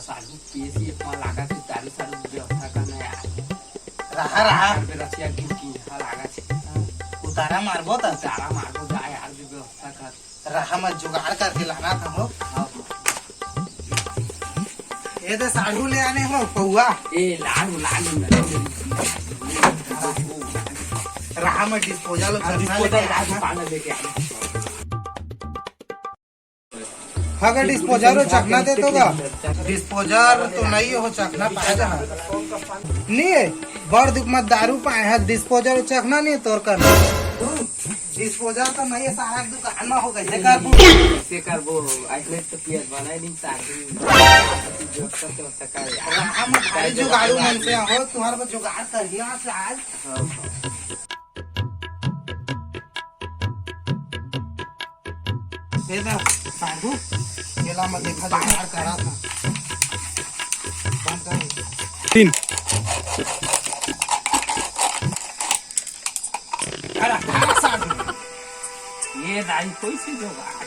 साडू PC अपना लागा से दारू साडू व्यवस्था करना यार रहा रहा पे रसिया की लागा से उतारा मारबो त तारा मारो जा यार भी व्यवस्था कर रहा मत जुगाड़ करके लाना था हो। ये तो साढ़ू ले आने हो पौआ ए लाडू लाडू रहा मत डिस्पोजल पाना लेके आ अगर डिस्पोजर हो चखना दे तो का डिस्पोजर तो नहीं हो चखना पाए जा नहीं है बड़ दुख मत दारू पाए है डिस्पोजर चखना नहीं तोर करना डिस्पोजल तो नहीं है सारा दुकान में हो गई से करबो आइले तो पियत बनाई नहीं साथी जो करते हो सका यार हम खाली जुगाड़ू मन से हो तुम्हारे को जुगाड़ कर दिया से आज ये ना साधु केला में देखा जुगाड़ करा था बंद कर 3 अरे साधु ये दाई कोई सी जुगाड़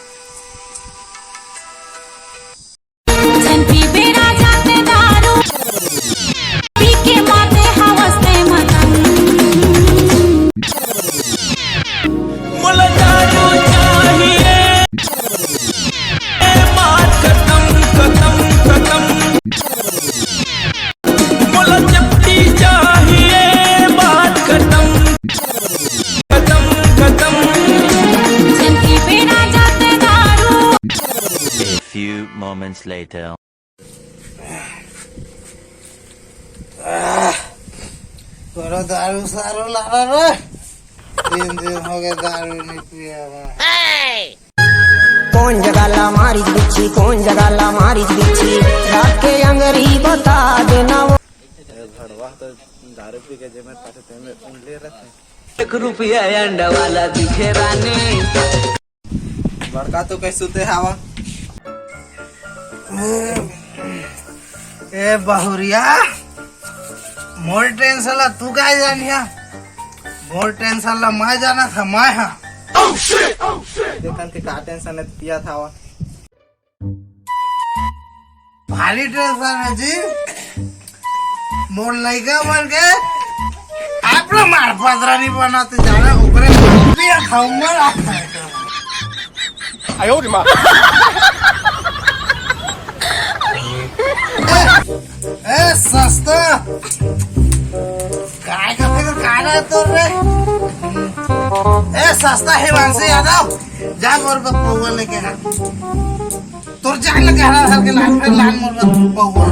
Moments later. तोरा दारू सारो लाना रे 3 दिन हो गए दारू नहीं पिया हुआ कौन जगाला मारी बिच्छी कौन जगाला मारी बिच्छी रात के अंगरी बता देना वो घड़वा तो दारू पी के जेमर पासे तेमे उंगली रखे 1 रुपया अंडा वाला दिखे रानी बड़का तो कैसे ते हवा ए बहुरिया मोर टेंशन ला तू काय जानिया मोर टेंशन ला मैं जाना था मैं हां देखन के का टेंशन है पिया था वा भारी टेंशन है जी मोर लइका बन के आपला मार पदरा नहीं बनाते जाना ऊपर पिया खाऊंगा आयो रे मां ए सस्ता काय करते का काना तो रे ए सस्ता है वांसे यादव जा मोर पे पौवा लेके आ तोर जान लगे हरा हर के लान मोर पे पौवा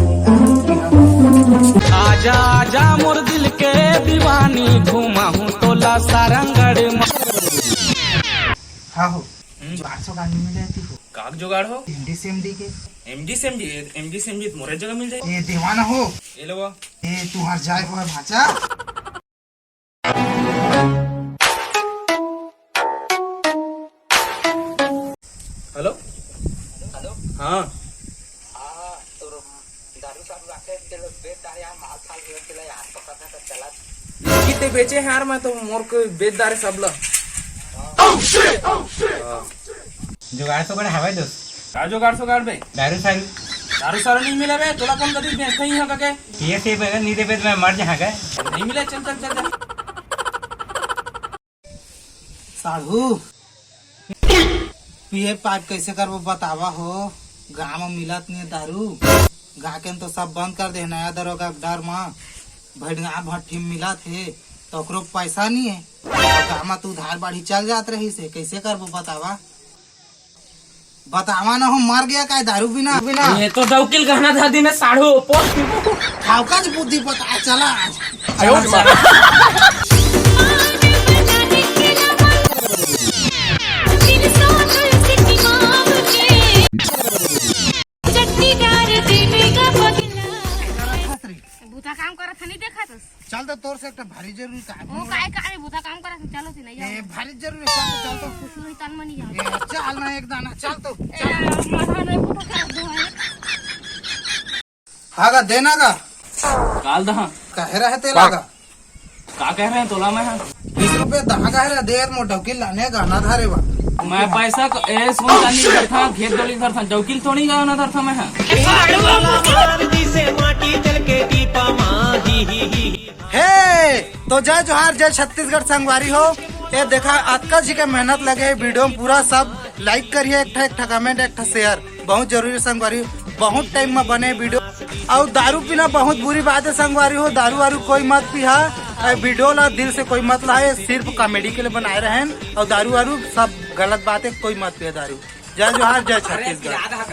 आजा आजा मोर दिल के दीवानी घुमा हूं तोला सारंगड़ हां हो 800 गानी मिल जाती हो काग जुगाड़ हो एमडी के एमडी सेमजी मोरे जगह मिल जाए ये दीवाना हो ये लो ये तुहार जाय हो भाचा हेलो हेलो हां दारू सारू रखे चलो बेच दार यार माल साल के चला यार पकड़ा था चला कितने बेचे हैं यार मैं तो मोर को बेचदार सब ला जुगाड़ तो बड़ा हवा दोस्त का जुगाड़ बे दारू सारू नहीं मिले बे तोला कौन कदी बेच नहीं है के ये से बगल नहीं दे पे मैं मर जा गए नहीं मिले चल साधु पिए पाक कैसे करबो बतावा हो गाँव में मिलत नहीं दारू गाँव के तो सब बंद कर दे नया दरोगा डर माँ भड़गा भट्टी मिलत है तो ओकरो पैसा नहीं है गाँव में तू उधार बाढ़ी चल जात रही से कैसे करबो बतावा ना हो मर गया का दारू बिना ये तो दौकिल गहना था दिन साढ़ू खावका बुद्धि पता चला आयो रे मां भूता काम करत नहीं देखा तो चल तो तोर से एक भारी जरूरी काम वो काय भूता काम करत चलो सी नहीं ये भारी जरूरी चल तो सुई तन मनी जा ये चल ना एक दाना चल तो माथा नहीं फुटा कर दो है हागा देना का काल दहा कहे रहे तेला का का कह रहे हैं तोला में 20 रुपए दहा है देर मो ढोकिल लाने गाना धारे बा मैं पैसा ए सोन चांदी घर था घेर डोली घर था जौकिल थोड़ी गाना था मैं तो जय जोहार, जय छत्तीसगढ़ संगवारी हो। ये देखा अक्का जी के मेहनत लगे है वीडियो में पूरा सब लाइक करिए, एक ठा कमेंट, एक ठा शेयर, बहुत जरूरी संगवारी। बहुत टाइम में बने वीडियो। और दारू पीना बहुत बुरी बात है संगवारी हो, दारू वारू कोई मत पिहा। वीडियो ला दिल से कोई मत लाए, सिर्फ कॉमेडी के लिए बनाए रहे। और दारू वारू सब गलत बात है, कोई मत पिया दारू। जय जोहार, जय छत्तीसगढ़।